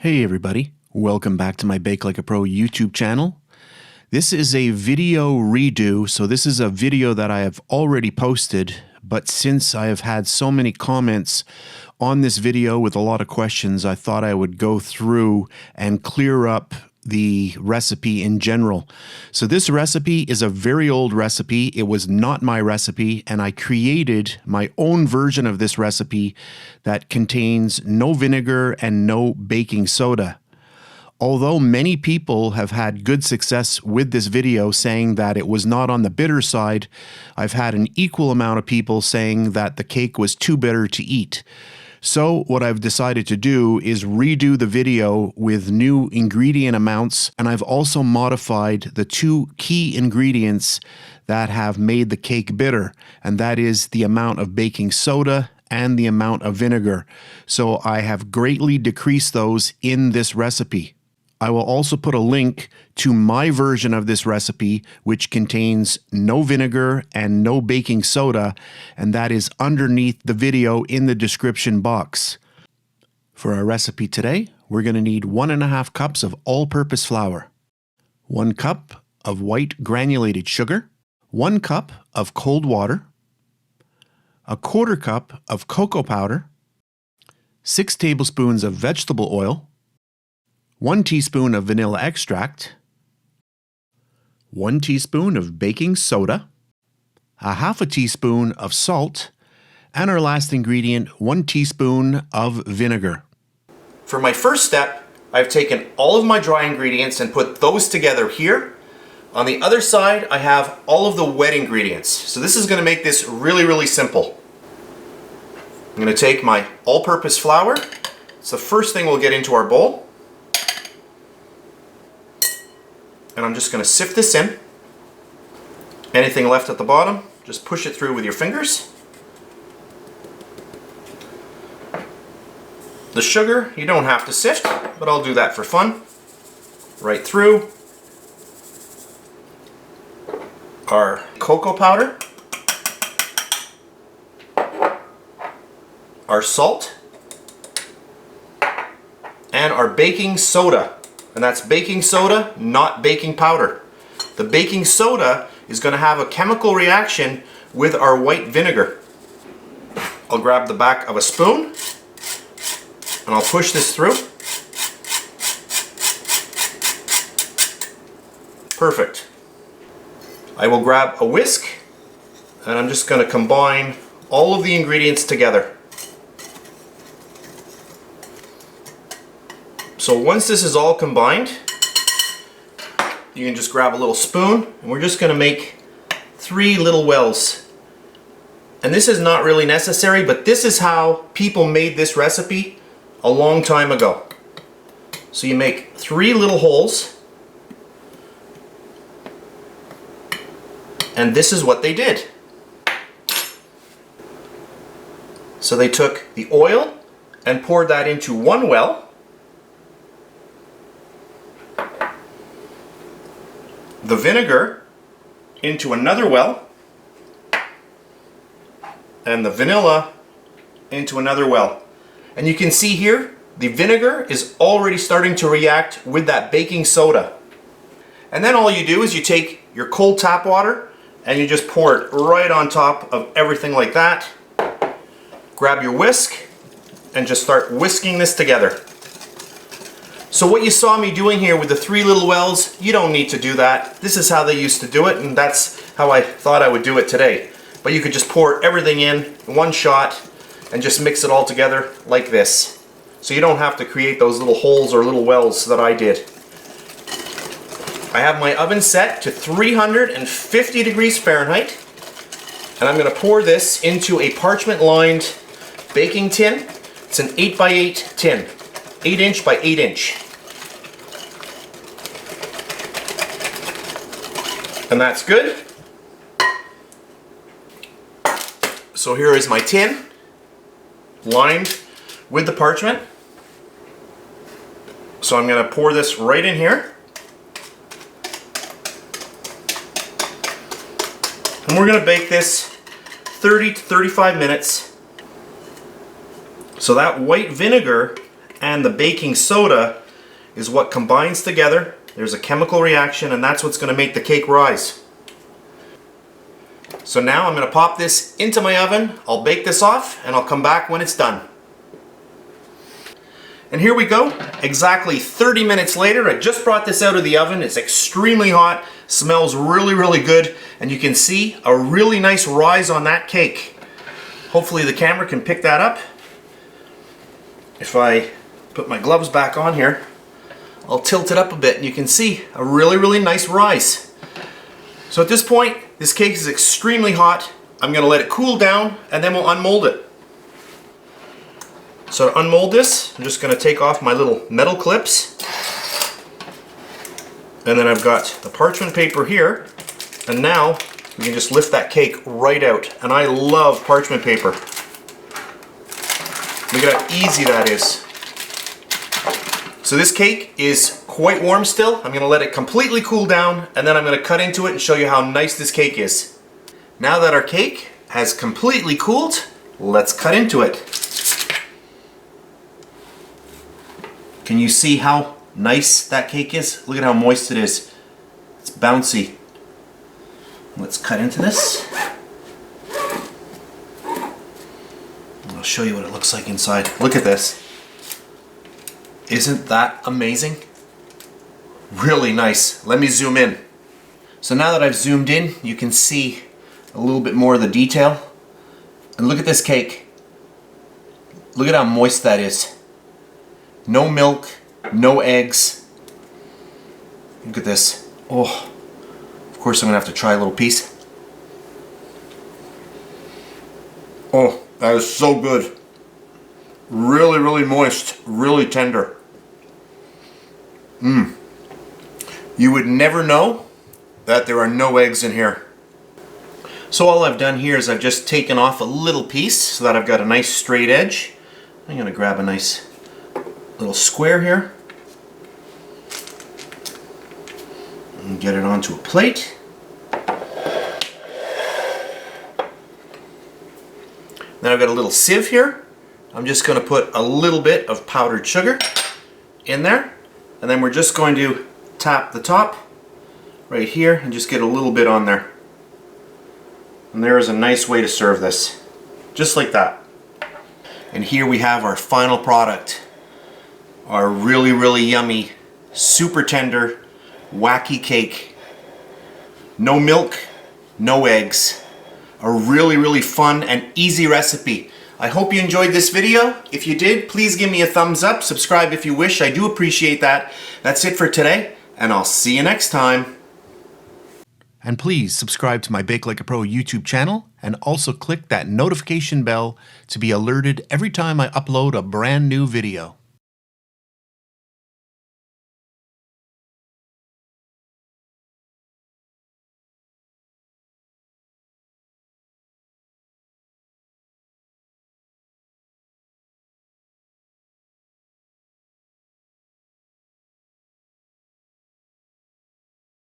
Hey everybody, welcome back to my Bake Like a Pro YouTube channel. This is a video redo, so this is a video that I have already posted, but since I have had so many comments on this video with a lot of questions, I thought I would go through and clear up the recipe in general. So this recipe is a very old recipe. It was not my recipe, and I created my own version of this recipe that contains no vinegar and no baking soda. Although many people have had good success with this video saying that it was not on the bitter side, I've had an equal amount of people saying that the cake was too bitter to eat. So what I've decided to do is redo the video with new ingredient amounts, and I've also modified the two key ingredients that have made the cake bitter, and that is the amount of baking soda and the amount of vinegar. So I have greatly decreased those in this recipe. I will also put a link to my version of this recipe, which contains no vinegar and no baking soda, and that is underneath the video in the description box. For our recipe today, we're going to need 1.5 cups of all-purpose flour, 1 cup of white granulated sugar, 1 cup of cold water, 1/4 cup of cocoa powder, 6 tablespoons of vegetable oil, 1 teaspoon of vanilla extract, 1 teaspoon of baking soda, 1/2 teaspoon of salt, and our last ingredient, 1 teaspoon of vinegar. For my first step, I've taken all of my dry ingredients and put those together here. On the other side, I have all of the wet ingredients. So this is going to make this really simple. I'm going to take my all-purpose flour. It's the first thing we'll get into our bowl. And I'm just going to sift this in. Anything left at the bottom, just push it through with your fingers. The sugar, you don't have to sift, but I'll do that for fun. Right through. Our cocoa powder. Our salt. And our baking soda. And that's baking soda, not baking powder. The baking soda is going to have a chemical reaction with our white vinegar. I'll grab the back of a spoon and I'll push this through. Perfect. I will grab a whisk and I'm just going to combine all of the ingredients together. So once this is all combined, you can just grab a little spoon and we're just going to make 3 little wells. And this is not really necessary, but this is how people made this recipe a long time ago. So you make 3 little holes, and this is what they did. So they took the oil and poured that into one well. The vinegar into another well, and the vanilla into another well. And you can see here, the vinegar is already starting to react with that baking soda. And then all you do is you take your cold tap water and you just pour it right on top of everything like that. Grab your whisk and just start whisking this together. So what you saw me doing here with the 3 little wells, you don't need to do that. This is how they used to do it, and that's how I thought I would do it today. But you could just pour everything in one shot and just mix it all together like this. So you don't have to create those little holes or little wells that I did. I have my oven set to 350 degrees Fahrenheit, and I'm going to pour this into a parchment-lined baking tin. It's an 8x8 tin, 8 inch by 8 inch. And that's good. So here is my tin, lined with the parchment. So I'm going to pour this right in here. And we're going to bake this 30 to 35 minutes. So that white vinegar and the baking soda is what combines together. There's a chemical reaction, and that's what's going to make the cake rise. So now I'm going to pop this into my oven. I'll bake this off, and I'll come back when it's done. And here we go, exactly 30 minutes later. I just brought this out of the oven. It's extremely hot, smells really, really good, and you can see a really nice rise on that cake. Hopefully the camera can pick that up. If I put my gloves back on here, I'll tilt it up a bit and you can see a really, really nice rise. So at this point, this cake is extremely hot. I'm going to let it cool down and then we'll unmold it. So to unmold this, I'm just going to take off my little metal clips. And then I've got the parchment paper here. And now we can just lift that cake right out. And I love parchment paper. Look at how easy that is. So this cake is quite warm still. I'm going to let it completely cool down and then I'm going to cut into it and show you how nice this cake is. Now that our cake has completely cooled, let's cut into it. Can you see how nice that cake is? Look at how moist it is. It's bouncy. Let's cut into this. I'll show you what it looks like inside. Look at this. Isn't that amazing? Really nice. Let me zoom in. So now that I've zoomed in, you can see a little bit more of the detail. And look at this cake. Look at how moist that is. No milk, no eggs. Look at this. Oh, of course I'm gonna have to try a little piece. Oh, that is so good. Really, really moist, really tender. You would never know that there are no eggs in here. So all I've done here is I've just taken off a little piece so that I've got a nice straight edge. I'm gonna grab a nice little square here and get it onto a plate. Then I've got a little sieve here. I'm just going to put a little bit of powdered sugar in there, and then we're just going to tap the top right here and just get a little bit on there. And there is a nice way to serve this, just like that. And here we have our final product. Our really, really yummy, super tender, wacky cake. No milk, no eggs. A really, really fun and easy recipe. I hope you enjoyed this video. If you did, please give me a thumbs up. Subscribe if you wish. I do appreciate that. That's it for today, and I'll see you next time. And please subscribe to my Bake Like a Pro YouTube channel and also click that notification bell to be alerted every time I upload a brand new video.